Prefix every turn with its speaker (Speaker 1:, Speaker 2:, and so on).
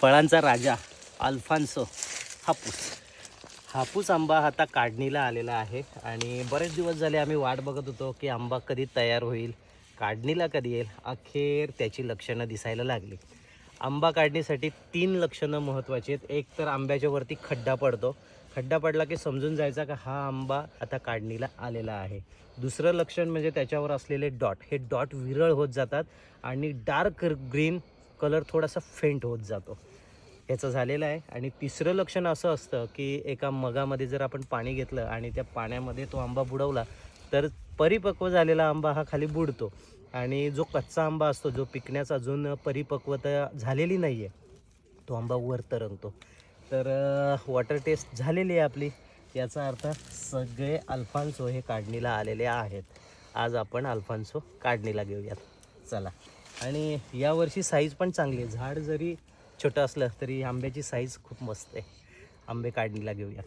Speaker 1: फळांचा राजा अल्फान्सो हापूस. हापूस आंबा आता काढणीला आलेला आहे आणि बरेच दिवस झाले आम्ही वाट बघत होतो की आंबा कधी तयार होईल, काढणीला कधी येईल. अखेर त्याची लक्षणं दिसायला लागली. आंबा काढणीसाठी 3 लक्षणं महत्त्वाची आहेत. एक तर आंब्याच्या वरती खड्डा पडतो. खड्डा पडला की समजून जायचा का हा आंबा आता काढणीला आलेला आहे. दुसरं लक्षण म्हणजे त्याच्यावर असलेले डॉट, हे डॉट विरळ होत जातात आणि डार्क ग्रीन कलर थोडासा फेंट होत जातो. याचं झालेलं आहे. आणि तिसरं लक्षण असं असतं की एका मगामध्ये जर आपण पाणी घेतलं आणि त्या पाण्यामध्ये तो आंबा बुडवला तर परिपक्व झालेला आंबा हा खाली बुडतो आणि जो कच्चा आंबा असतो, जो पिकण्याचा अजून परिपक्वता झालेली नाही आहे, तो आंबा वर तरंगतो. तर वॉटर टेस्ट झालेली आहे आपली. याचा अर्थ सगळे अल्फान्सो हे काढणीला आलेले आहेत. आज आपण अल्फान्सो काढणीला घेऊयात, चला. आणि यावर्षी साईज पण चांगली आहे. झाड जरी छोटं असलं तरी आंब्याची साईज खूप मस्त आहे. आंबे काढणीला घेऊयात.